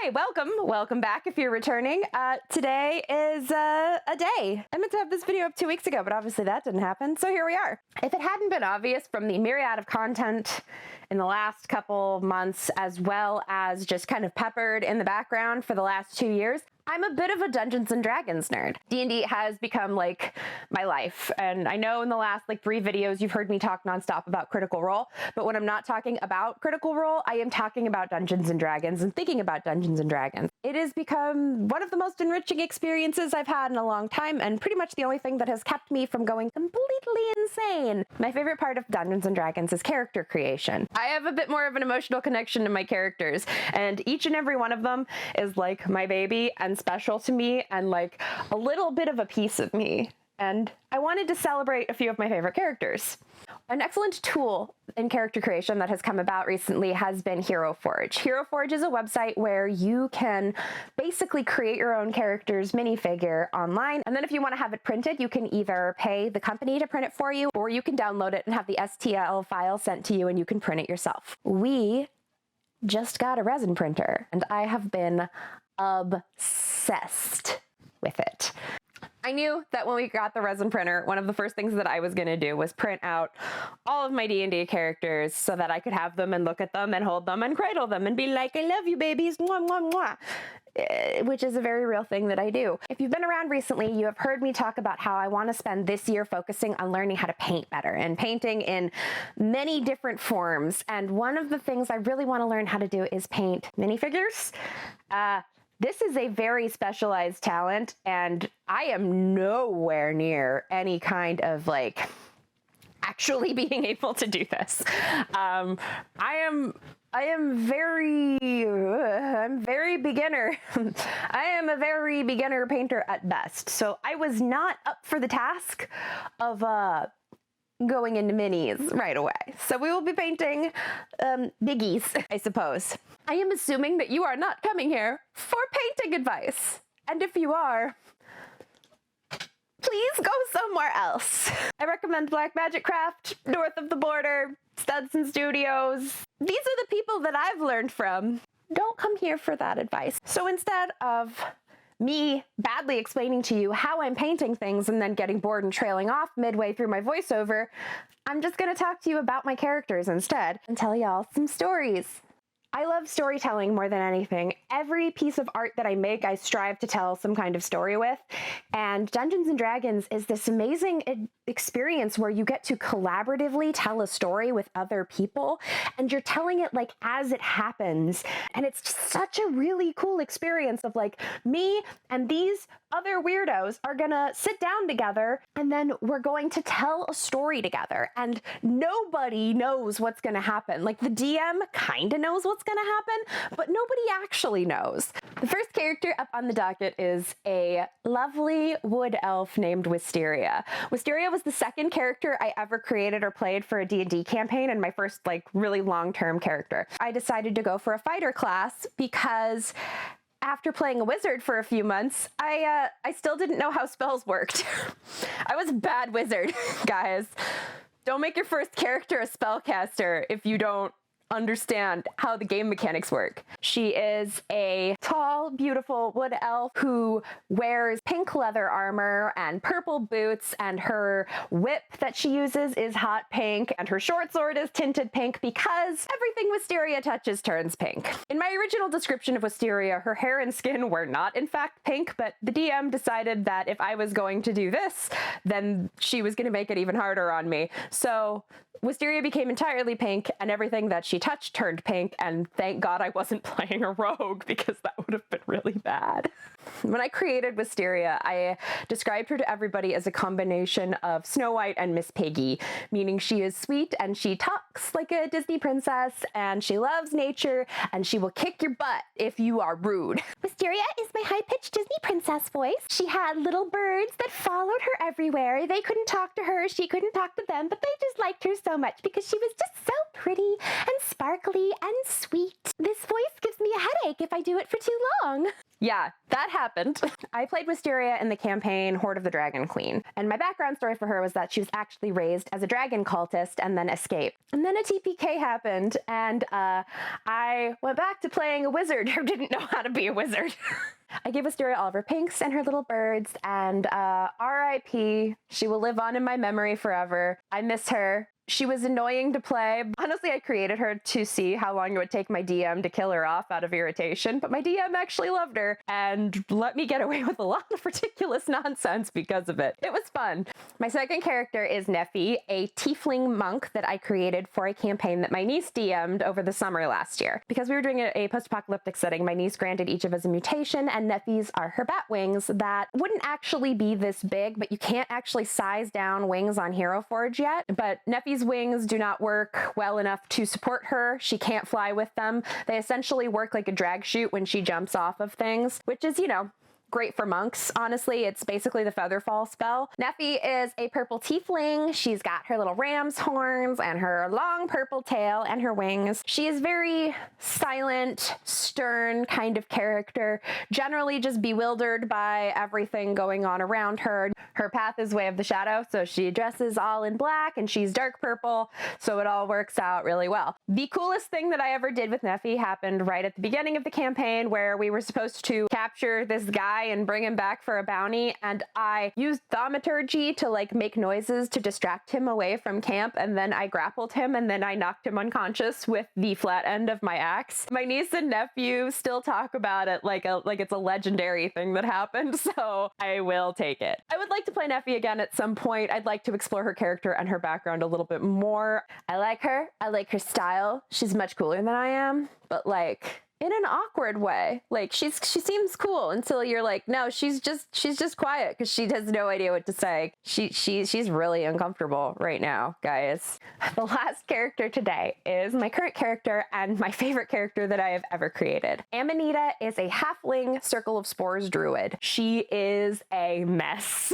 Hi, welcome back if you're returning. Today is a day. I meant to have this video up 2 weeks ago, but obviously that didn't happen, so here we are. If it hadn't been obvious from the myriad of content in the last couple months, as well as just kind of peppered in the background for the last 2 years, I'm a bit of a Dungeons and Dragons nerd. D&D has become like my life, and I know in the last 3 videos you've heard me talk nonstop about Critical Role, but when I'm not talking about Critical Role, I am talking about Dungeons and Dragons and thinking about Dungeons and Dragons. It has become one of the most enriching experiences I've had in a long time, and pretty much the only thing that has kept me from going completely insane. My favorite part of Dungeons and Dragons is character creation. I have a bit more of an emotional connection to my characters, and each and every one of them is like my baby and special to me and like a little bit of a piece of me. And I wanted to celebrate a few of my favorite characters. An excellent tool in character creation that has come about recently has been Hero Forge. Hero Forge is a website where you can basically create your own character's minifigure online, and then if you want to have it printed, you can either pay the company to print it for you, or you can download it and have the STL file sent to you and you can print it yourself. We just got a resin printer, and I have been obsessed with it. I knew that when we got the resin printer, one of the first things that I was going to do was print out all of my D&D characters so that I could have them and look at them and hold them and cradle them and be like, I love you, babies, mwah, mwah, mwah. Which is a very real thing that I do. If you've been around recently, you have heard me talk about how I want to spend this year focusing on learning how to paint better and painting in many different forms. And one of the things I really want to learn how to do is paint minifigures. This is a very specialized talent, and I am nowhere near any kind of actually being able to do this. I'm very beginner. I am a very beginner painter at best. So I was not up for the task of going into minis right away. So we will be painting biggies, I suppose. I am assuming that you are not coming here for painting advice. And if you are, please go somewhere else. I recommend Black Magic Craft, north of the border, Studson Studios. These are the people that I've learned from. Don't come here for that advice. So instead of me badly explaining to you how I'm painting things and then getting bored and trailing off midway through my voiceover, I'm just gonna talk to you about my characters instead and tell y'all some stories. I love storytelling more than anything. Every piece of art that I make, I strive to tell some kind of story with. And Dungeons and Dragons is this amazing experience where you get to collaboratively tell a story with other people, and you're telling it as it happens. And it's just such a really cool experience of me and these other weirdos are gonna sit down together, and then we're going to tell a story together, and nobody knows what's gonna happen. The DM kinda knows what's gonna happen, but nobody actually knows. The first character up on the docket is a lovely wood elf named Wisteria. Wisteria was the second character I ever created or played for a D&D campaign, and my first really long-term character. I decided to go for a fighter class because after playing a wizard for a few months, I still didn't know how spells worked. I was a bad wizard, guys. Don't make your first character a spellcaster if you don't understand how the game mechanics work. She is a tall, beautiful wood elf who wears pink leather armor and purple boots, and her whip that she uses is hot pink, and her short sword is tinted pink because everything Wisteria touches turns pink. In my original description of Wisteria, her hair and skin were not in fact pink, but the DM decided that if I was going to do this, then she was going to make it even harder on me. So Wisteria became entirely pink, and everything that she touched turned pink, and thank God I wasn't playing a rogue because that would have been really bad. When I created Wisteria, I described her to everybody as a combination of Snow White and Miss Piggy, meaning she is sweet and she talks like a Disney princess, and she loves nature, and she will kick your butt if you are rude. Wisteria is my high-pitched Disney princess voice. She had little birds that followed her everywhere. They couldn't talk to her, she couldn't talk to them, but they just liked her so much because she was just so pretty and sparkly and sweet. This voice gives me a headache if I do it for too long. Yeah, that happened. I played Wisteria in the campaign Horde of the Dragon Queen, and my background story for her was that she was actually raised as a dragon cultist and then escaped. And then a TPK happened, and I went back to playing a wizard who didn't know how to be a wizard. I gave Wisteria all of her pinks and her little birds, and RIP. She will live on in my memory forever. I miss her. She was annoying to play. Honestly, I created her to see how long it would take my DM to kill her off out of irritation, but my DM actually loved her and let me get away with a lot of ridiculous nonsense because of it. It was fun. My second character is Neffy, a tiefling monk that I created for a campaign that my niece DM'd over the summer last year. Because we were doing a post-apocalyptic setting, my niece granted each of us a mutation, and Neffy's are her bat wings that wouldn't actually be this big, but you can't actually size down wings on Hero Forge yet. But Neffy's wings do not work well enough to support her. She can't fly with them. They essentially work like a drag chute when she jumps off of things, which is, you know, great for monks. Honestly, it's basically the Featherfall spell. Neffy is a purple tiefling. She's got her little ram's horns and her long purple tail and her wings. She is very silent, stern kind of character, generally just bewildered by everything going on around her. Her path is Way of the Shadow, so she dresses all in black and she's dark purple, so it all works out really well. The coolest thing that I ever did with Neffy happened right at the beginning of the campaign, where we were supposed to capture this guy and bring him back for a bounty, and I used thaumaturgy to like make noises to distract him away from camp, and then I grappled him and then I knocked him unconscious with the flat end of my axe. My niece and nephew still talk about it like it's a legendary thing that happened, so I will take it. I would like to play Neffy again at some point. I'd like to explore her character and her background a little bit more. I like her. I like her style. She's much cooler than I am, but like in an awkward way. Like she seems cool until you're like, no, she's just quiet because she has no idea what to say. She's really uncomfortable right now, guys. The last character today is my current character and my favorite character that I have ever created. Amanita is a halfling Circle of Spores druid. She is a mess.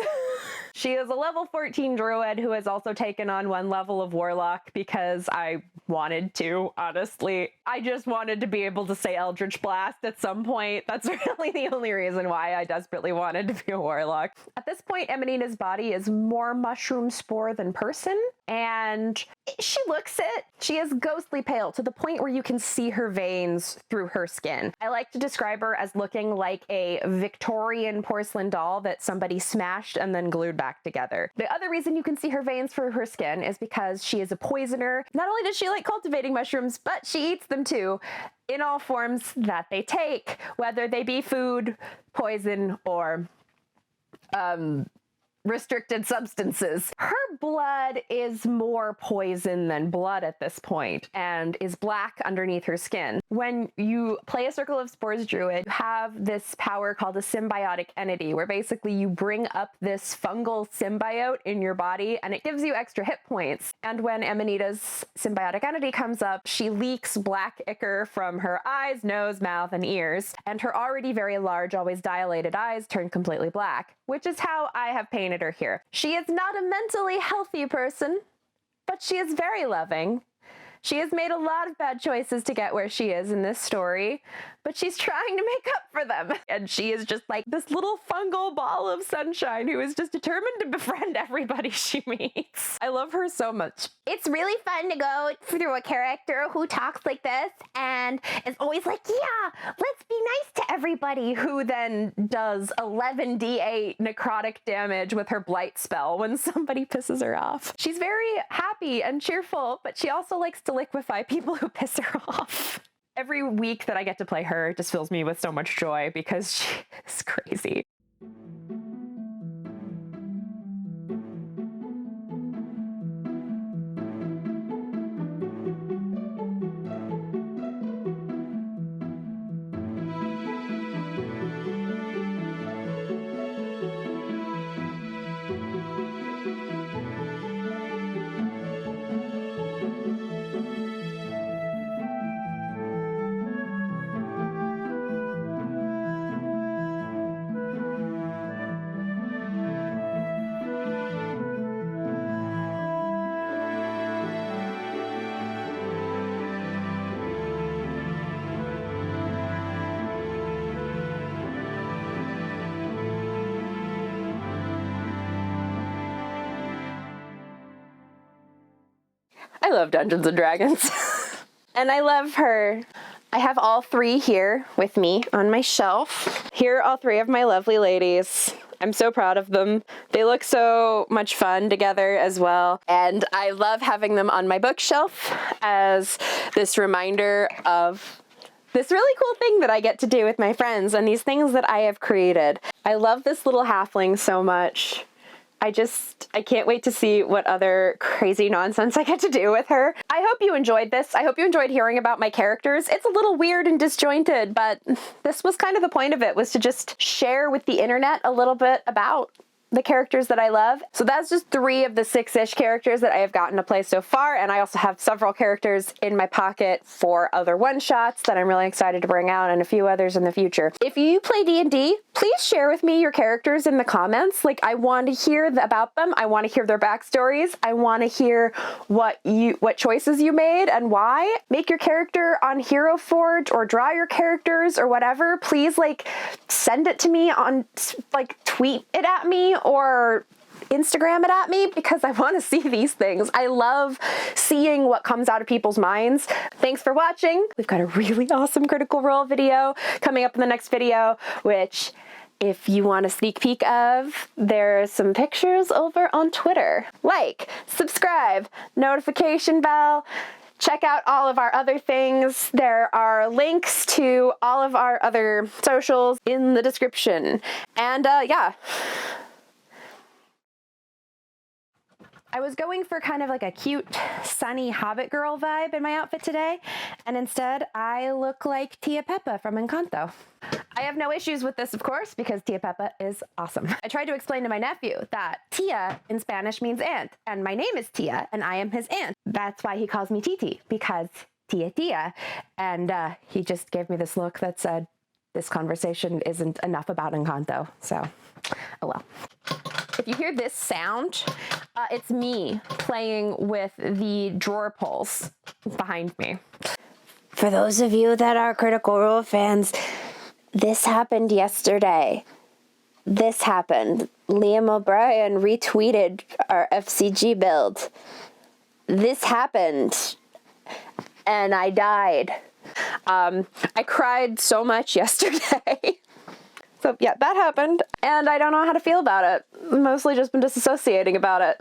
She is a level 14 druid who has also taken on one level of warlock because I wanted to, honestly. I just wanted to be able to say Eldritch Blast at some point. That's really the only reason why I desperately wanted to be a warlock. At this point, Amanita's body is more mushroom spore than person, and she looks it. She is ghostly pale to the point where you can see her veins through her skin. I like to describe her as looking like a Victorian porcelain doll that somebody smashed and then glued back together. The other reason you can see her veins through her skin is because she is a poisoner. Not only does she like cultivating mushrooms, but she eats them too, in all forms that they take, whether they be food, poison, or restricted substances. Her blood is more poison than blood at this point and is black underneath her skin. When you play a Circle of Spores druid, you have this power called a symbiotic entity, where basically you bring up this fungal symbiote in your body and it gives you extra hit points. And when Amanita's symbiotic entity comes up, she leaks black ichor from her eyes, nose, mouth, and ears, and her already very large, always dilated eyes turn completely black, which is how I have painted her here. She is not a mentally healthy person, but she is very loving. She has made a lot of bad choices to get where she is in this story, but she's trying to make up for them. And she is just like this little fungal ball of sunshine who is just determined to befriend everybody she meets. I love her so much. It's really fun to go through a character who talks like this and is always like, yeah, let's be nice to everybody, who then does 11d8 necrotic damage with her blight spell when somebody pisses her off. She's very happy and cheerful, but she also likes to liquefy people who piss her off. Every week that I get to play her just fills me with so much joy because she is crazy. I love Dungeons and Dragons. And I love her. I have all three here with me on my shelf. Here are all three of my lovely ladies. I'm so proud of them. They look so much fun together as well. And I love having them on my bookshelf as this reminder of this really cool thing that I get to do with my friends and these things that I have created. I love this little halfling so much. I can't wait to see what other crazy nonsense I get to do with her. I hope you enjoyed this. I hope you enjoyed hearing about my characters. It's a little weird and disjointed, but this was kind of the point of it, was to just share with the internet a little bit about the characters that I love. So that's just 3 of the 6-ish characters that I have gotten to play so far, and I also have several characters in my pocket for other one-shots that I'm really excited to bring out, and a few others in the future. If you play D&D, please share with me your characters in the comments. Like, I want to hear about them. I want to hear their backstories. I want to hear what choices you made and why. Make your character on Hero Forge or draw your characters or whatever. Please, like, send it to me on, like, tweet it at me or Instagram it at me, because I want to see these things. I love seeing what comes out of people's minds. Thanks for watching. We've got a really awesome Critical Role video coming up in the next video, which, if you want a sneak peek of, there's some pictures over on Twitter. Like, subscribe, notification bell. Check out all of our other things. There are links to all of our other socials in the description. And yeah. I was going for kind of like a cute, sunny Hobbit girl vibe in my outfit today, and instead I look like Tia Peppa from Encanto. I have no issues with this, of course, because Tia Peppa is awesome. I tried to explain to my nephew that Tia in Spanish means aunt, and my name is Tia, and I am his aunt. That's why he calls me Titi, because Tia. And he just gave me this look that said, this conversation isn't enough about Encanto, so, oh well. If you hear this sound, it's me playing with the drawer pulls behind me. For those of you that are Critical Role fans, this happened yesterday. This happened. Liam O'Brien retweeted our FCG build. This happened, and I died. I cried so much yesterday. So yeah, that happened, and I don't know how to feel about it. Mostly just been disassociating about it.